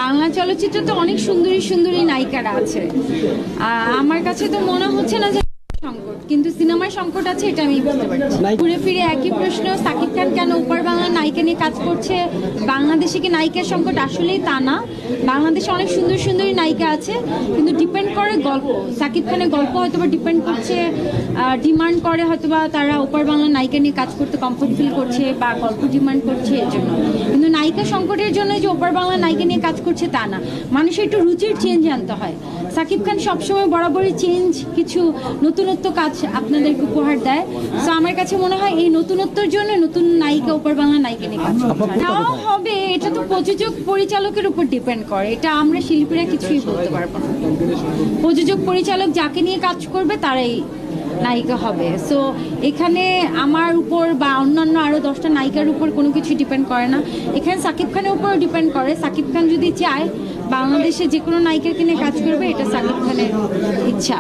বাংলা চলচ্চিত্রে তো অনেক সুন্দরী সুন্দরী নায়িকারা আছে। আমার কাছে তো মনে হচ্ছে না যে সংকট, কিন্তু সিনেমার সংকট আছে, এটা আমি বুঝতে পারছি। ঘুরে ফিরে একই প্রশ্ন, সাকিব খান কেন উপর বাংলা নায়িকা নিয়ে কাজ করছে? বাংলাদেশে কি নায়িকার সংকট? আসলেই তা না। বাংলাদেশে অনেক সুন্দর সুন্দরী নায়িকা আছে, কিন্তু ডিপেন্ড করে গল্প। সাকিব খানের গল্প হয়তোবা ডিপেন্ড করছে, ডিমান্ড করে হয়তোবা তারা উপর বাংলা নায়িকা নিয়ে কাজ করতে কমফোর্ট ফিল করছে বা গল্প ডিমান্ড করছে এর জন্য। কিন্তু নায়িকা সংকটের জন্য যে উপর বাংলা নায়িকা নিয়ে কাজ করছে তা না। মানুষের একটু রুচির চেঞ্জ আনতে হয়। সাকিব খান সবসময় বরাবরই চেঞ্জ, কিছু নতুনত্ব কাজ আপনাদেরকে উপহার দেয়। তো আমার কাছে মনে হয় এই নতুনত্বের জন্য নতুন নায়িকা উপর বাংলা নায়িকা নিয়ে কাজ করতে দেওয়া হবে। এটা তো প্রযোজক পরিচালকের উপর ডিপেন্ড করে, এটা আমরা শিল্পীরা কিছুই বলতে পারবো না। প্রযোজক পরিচালক যাকে নিয়ে কাজ করবে তারাই নায়িকা হবে। সো এখানে আমার উপর বা অন্যান্য আরো 10টা নায়িকার উপর কোনো কিছু ডিপেন্ড করে না। এখানে সাকিব খানের উপর ডিপেন্ড করে। সাকিব খান যদি চায় বাংলাদেশে যে কোনো নায়িকাকে নিয়ে কাজ করবে, এটা সাকিব খানের ইচ্ছা।